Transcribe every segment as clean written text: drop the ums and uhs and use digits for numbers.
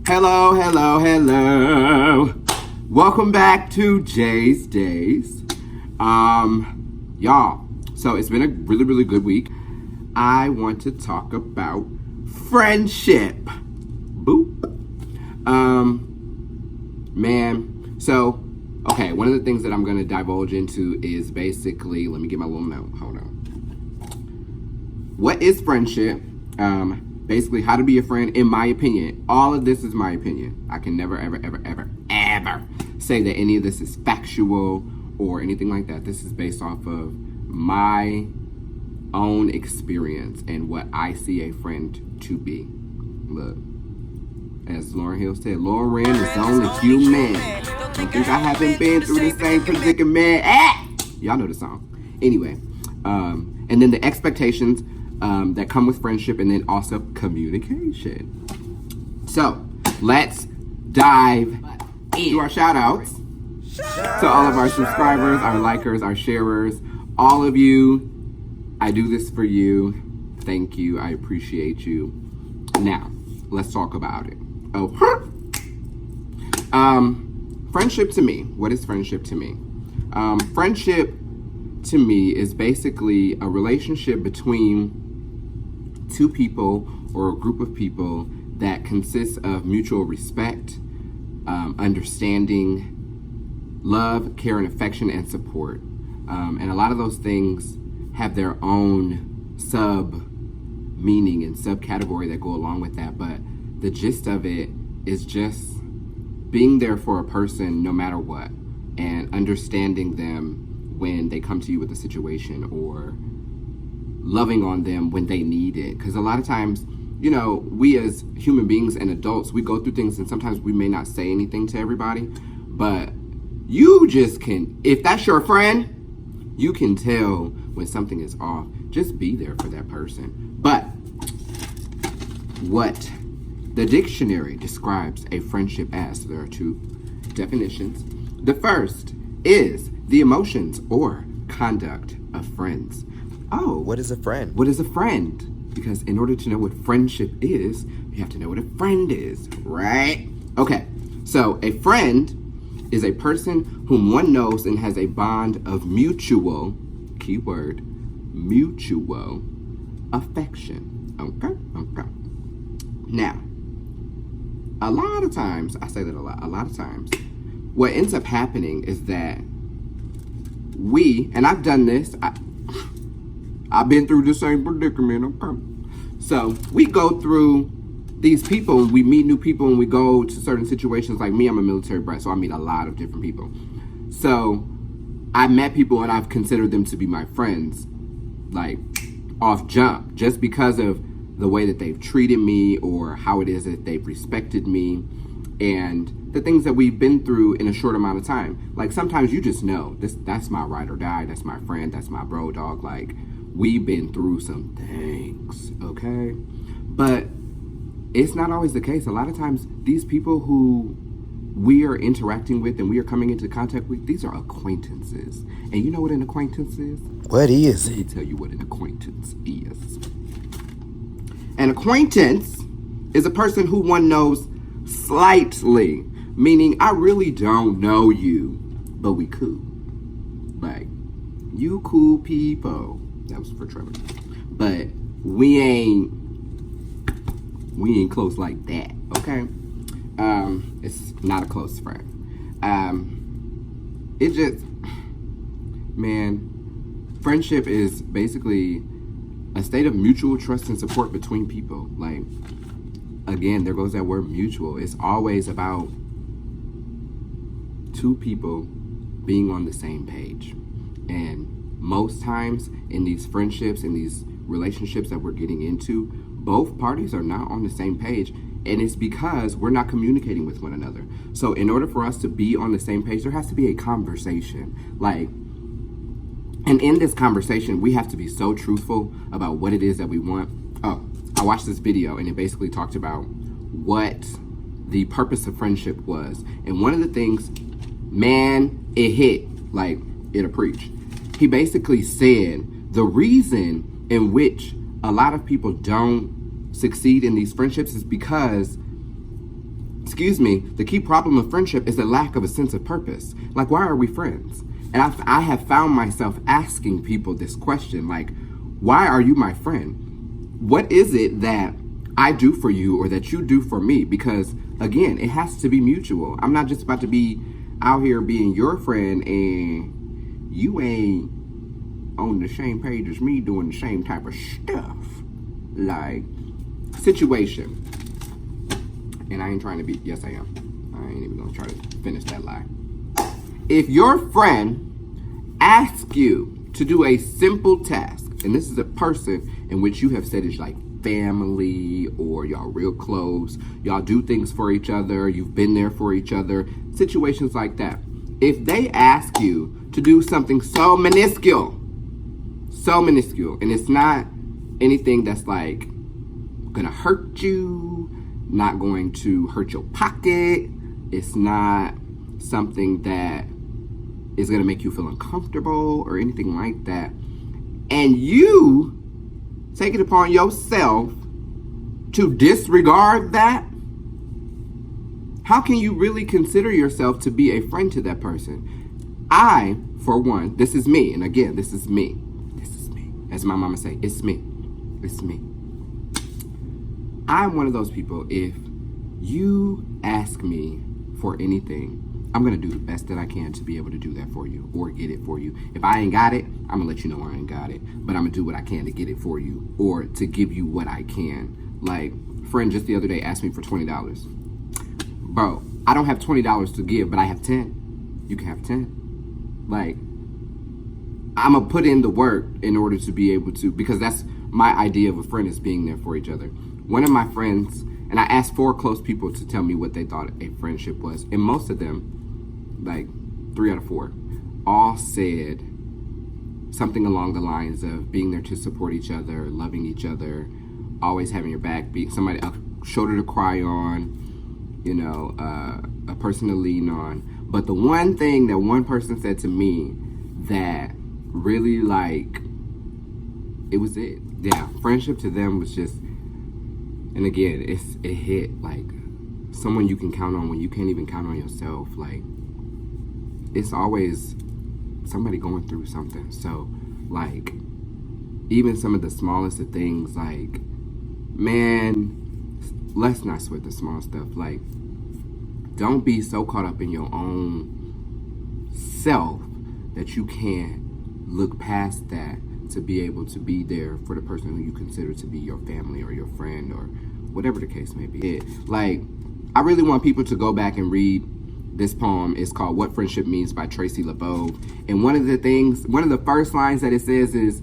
Hello, hello, hello. Welcome back to Jay's Days. Y'all, so it's been a really, really good week. I want to talk about friendship. Boop. Okay, one of the things that I'm going to divulge into is basically, let me get my little note, hold on. What is friendship? Basically how to be a friend, in my opinion. All of this is my opinion. I can never, ever, ever, ever, ever say that any of this is factual or anything like that. This is based off of my own experience and what I see a friend to be. Look, as Lauryn Hill said, Lauryn is only human. Don't think I haven't been through the same predicament. Y'all know the song. Anyway, and then the expectations that come with friendship, and then also communication. So let's dive into our shout outs to all of our subscribers, our likers, our sharers, all of you. I do this for you. Thank you. I appreciate you. Now, let's talk about it. Friendship to me. What is friendship to me? Friendship to me is basically a relationship between two people or a group of people that consists of mutual respect, understanding, love, care, and affection, and support. And a lot of those things have their own sub-meaning and subcategory that go along with that. But the gist of it is just being there for a person no matter what, and understanding them when they come to you with a situation, or loving on them when they need it. Because a lot of times, you know, we as human beings and adults, we go through things and sometimes we may not say anything to everybody, but you just can, if that's your friend, you can tell when something is off. Just be there for that person. But what the dictionary describes a friendship as, there are two definitions. The first is the emotions or conduct of friends. Oh, what is a friend? What is a friend? Because in order to know what friendship is, you have to know what a friend is, right? Okay, so a friend is a person whom one knows and has a bond of mutual, keyword, mutual affection. Okay. Now, a lot of times, I say that a lot of times, what ends up happening is that and I've done this, I've been through the same predicament, okay? So we go through these people, and we meet new people, and we go to certain situations. Like me, I'm a military brat, so I meet a lot of different people. So I met people and I've considered them to be my friends, like off jump, just because of the way that they've treated me or how it is that they've respected me and the things that we've been through in a short amount of time. Like sometimes you just know, that's my ride or die, that's my friend, that's my bro dog. Like we've been through some things, okay? But it's not always the case. A lot of times these people who we are interacting with and we are coming into contact with, these are acquaintances. And you know what an acquaintance is? What is Let me it? tell you what an acquaintance is. An acquaintance is a person who one knows slightly, meaning I really don't know you, but we cool. Like, you cool people. That was for Trevor. But we ain't close like that, okay? It's not a close friend. It just, man, friendship is basically a state of mutual trust and support between people. Like, again, there goes that word mutual. It's always about two people being on the same page. And most times in these friendships, in these relationships that we're getting into, both parties are not on the same page. And it's because we're not communicating with one another. So in order for us to be on the same page, there has to be a conversation. Like, and in this conversation, we have to be so truthful about what it is that we want. Oh, I watched this video and it basically talked about what the purpose of friendship was. And one of the things, man, it hit like it'll preach. He basically said the reason in which a lot of people don't succeed in these friendships is because, excuse me, the key problem of friendship is the lack of a sense of purpose. Like, why are we friends? And I have found myself asking people this question, like, why are you my friend? What is it that I do for you or that you do for me? Because, again, it has to be mutual. I'm not just about to be out here being your friend and you ain't on the same page as me doing the same type of stuff. Like, situation. And I ain't trying to be, yes I am. I ain't even gonna try to finish that lie. If your friend asks you to do a simple task, and this is a person in which you have said is like family or y'all real close, y'all do things for each other, you've been there for each other, situations like that. If they ask you to do something so minuscule, and it's not anything that's like gonna hurt you, not going to hurt your pocket, it's not something that is gonna make you feel uncomfortable or anything like that, and you take it upon yourself to disregard that, how can you really consider yourself to be a friend to that person? I, for one, this is me, and again, this is me. As my mama say, it's me. I'm one of those people, if you ask me for anything, I'm gonna do the best that I can to be able to do that for you or get it for you. If I ain't got it, I'm gonna let you know I ain't got it, but I'm gonna do what I can to get it for you or to give you what I can. Like, a friend just the other day asked me for $20. Bro, I don't have $20 to give, but I have 10. You can have 10. Like, I'm gonna put in the work in order to be able to, because that's my idea of a friend, is being there for each other. One of my friends, and I asked 4 close people to tell me what they thought a friendship was, and most of them, like 3 out of 4, all said something along the lines of being there to support each other, loving each other, always having your back, being somebody, a shoulder to cry on, you know, a person to lean on. But the one thing that one person said to me that really, like, it was it. Yeah, friendship to them was just, and again, it hit like someone you can count on when you can't even count on yourself. Like, it's always somebody going through something. So, like, even some of the smallest of things, like, man, let's not sweat the small stuff. Like, don't be so caught up in your own self that you can't look past that to be able to be there for the person who you consider to be your family or your friend or whatever the case may be. Like, I really want people to go back and read this poem. It's called What Friendship Means by Tracy LeBeau. And one of the first lines that it says is,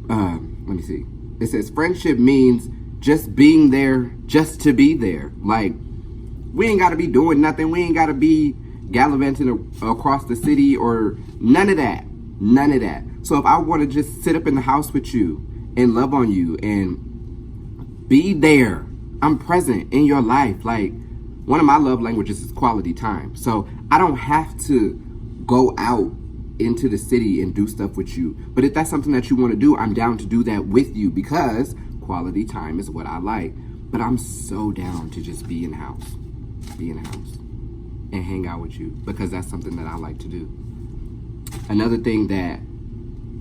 let me see. It says, friendship means just being there just to be there. Like, we ain't got to be doing nothing. We ain't got to be gallivanting across the city or none of that. None of that. So if I want to just sit up in the house with you and love on you and be there, I'm present in your life. Like, one of my love languages is quality time. So I don't have to go out into the city and do stuff with you. But if that's something that you want to do, I'm down to do that with you because quality time is what I like. But I'm so down to just be in the house. Be in the house and hang out with you because that's something that I like to do. Another thing that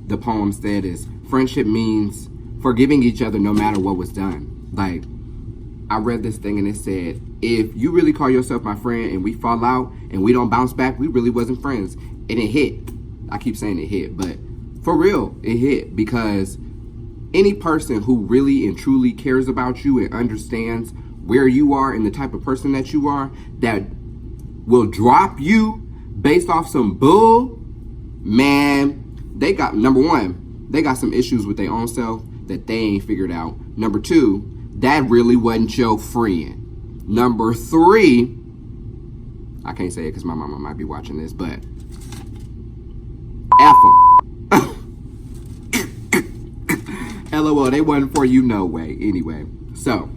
the poem said is friendship means forgiving each other no matter what was done. Like, I read this thing and it said, if you really call yourself my friend and we fall out and we don't bounce back, we really wasn't friends. And it hit. I keep saying it hit, but for real, it hit because any person who really and truly cares about you and understands where you are and the type of person that you are, that will drop you based off some bull, man, they got, number one, they got some issues with their own self that they ain't figured out. Number two, that really wasn't your friend. Number three, I can't say it because my mama might be watching this, but F them. LOL, they wasn't for you no way. Anyway, so,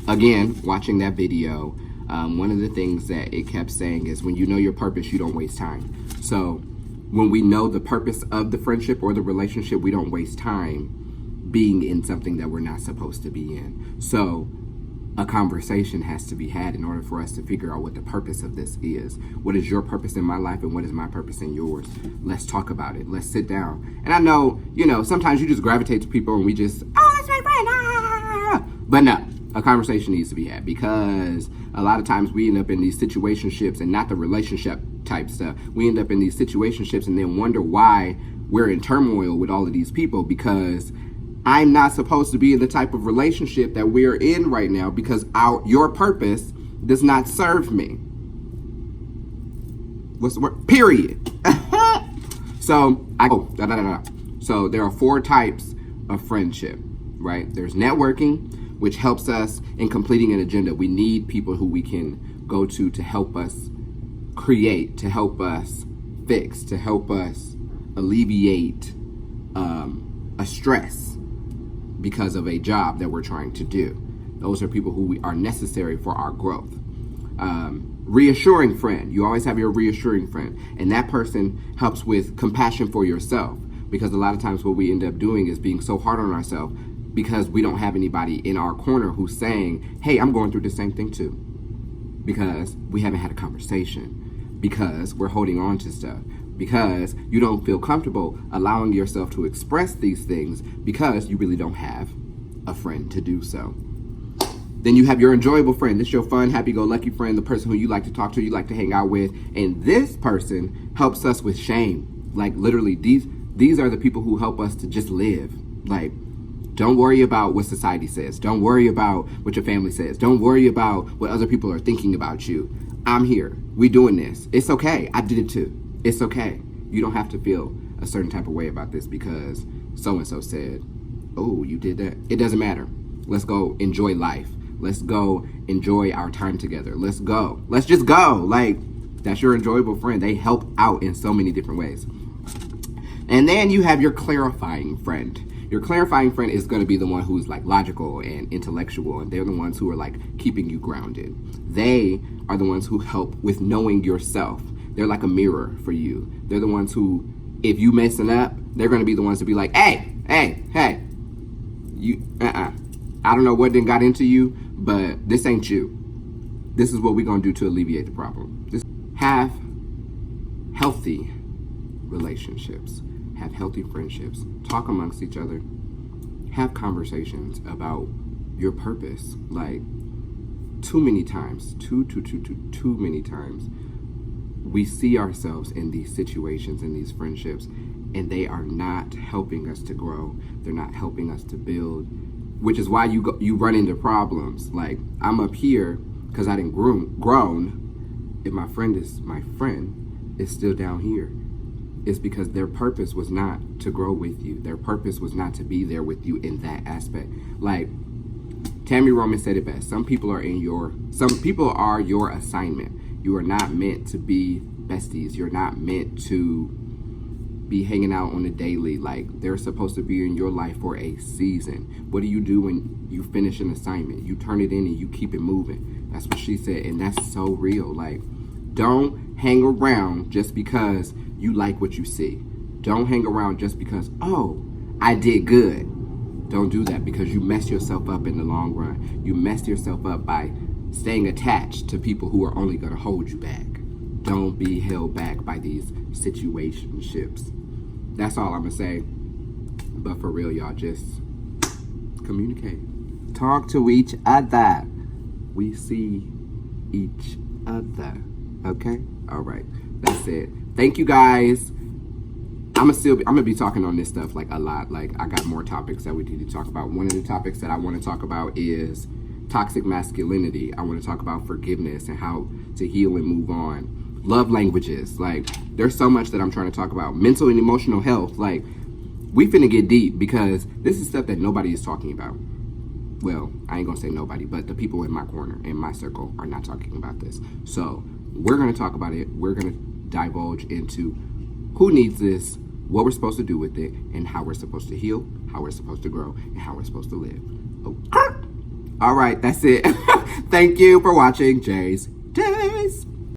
again, watching that video, one of the things that it kept saying is when you know your purpose, you don't waste time. So when we know the purpose of the friendship or the relationship, we don't waste time being in something that we're not supposed to be in. So a conversation has to be had in order for us to figure out what the purpose of this is. What is your purpose in my life and what is my purpose in yours? Let's talk about it. Let's sit down. And I know, sometimes you just gravitate to people and we just, oh, that's my friend. Ah! But no, a conversation needs to be had, because a lot of times we end up in these situationships, and not the relationship type stuff. We end up in these situationships and then wonder why we're in turmoil with all of these people, because I'm not supposed to be in the type of relationship that we're in right now, because your purpose does not serve me. What's the word? Period. So So there are 4 types of friendship, right? There's networking, which helps us in completing an agenda. We need people who we can go to help us create, to help us fix, to help us alleviate a stress because of a job that we're trying to do. Those are people who are necessary for our growth. Reassuring friend. You always have your reassuring friend, and that person helps with compassion for yourself, because a lot of times what we end up doing is being so hard on ourselves because we don't have anybody in our corner who's saying, hey, I'm going through the same thing too, because we haven't had a conversation, because we're holding on to stuff, because you don't feel comfortable allowing yourself to express these things because you really don't have a friend to do so. Then you have your enjoyable friend. This is your fun, happy-go-lucky friend, the person who you like to talk to, you like to hang out with. And this person helps us with shame. Like, literally, these are the people who help us to just live. Like, don't worry about what society says. Don't worry about what your family says. Don't worry about what other people are thinking about you. I'm here. We doing this. It's okay. I did it too. It's okay. You don't have to feel a certain type of way about this because so-and-so said, oh, you did that? It doesn't matter. Let's go enjoy life. Let's go enjoy our time together. Let's go. Let's just go. Like, that's your enjoyable friend. They help out in so many different ways. And then you have your clarifying friend. Your clarifying friend is going to be the one who's like logical and intellectual, and they're the ones who are like keeping you grounded. They are the ones who help with knowing yourself. They're like a mirror for you. They're the ones who, if you messing up, they're going to be the ones to be like, hey, you, I don't know what then got into you, but this ain't you. This is what we're going to do to alleviate the problem. Have healthy relationships. Have healthy friendships. Talk amongst each other. Have conversations about your purpose. Like, too many times, too many times, we see ourselves in these situations, in these friendships, and they are not helping us to grow. They're not helping us to build, which is why you run into problems. Like, I'm up here because I didn't grown. If my friend is still down here, it's because their purpose was not to grow with you. Their purpose was not to be there with you in that aspect. Like, Tammy Roman said it best. Some people are your assignment. You are not meant to be besties. You're not meant to be hanging out on a daily. Like, they're supposed to be in your life for a season. What do you do when you finish an assignment? You turn it in and you keep it moving. That's what she said, and that's so real. Like, don't hang around just because you like what you see. Don't hang around just because, oh, I did good. Don't do that, because you mess yourself up in the long run. You mess yourself up by staying attached to people who are only going to hold you back. Don't be held back by these situationships. That's all I'm going to say. But for real, y'all, just communicate. Talk to each other. We see each other. Okay? All right. That's it. Thank you, guys. I'm gonna be talking on this stuff like a lot. Like, I got more topics that we need to talk about. One of the topics that I want to talk about is toxic masculinity. I want to talk about forgiveness and how to heal and move on. Love languages. Like, there's so much that I'm trying to talk about. Mental and emotional health. Like, we finna get deep, because this is stuff that nobody is talking about. Well, I ain't gonna say nobody, but the people in my corner, in my circle, are not talking about this. So we're gonna talk about it. We're gonna divulge into who needs this, what we're supposed to do with it, and how we're supposed to heal, how we're supposed to grow, and how we're supposed to live. Oh. All right, that's it. Thank you for watching Jay's Days.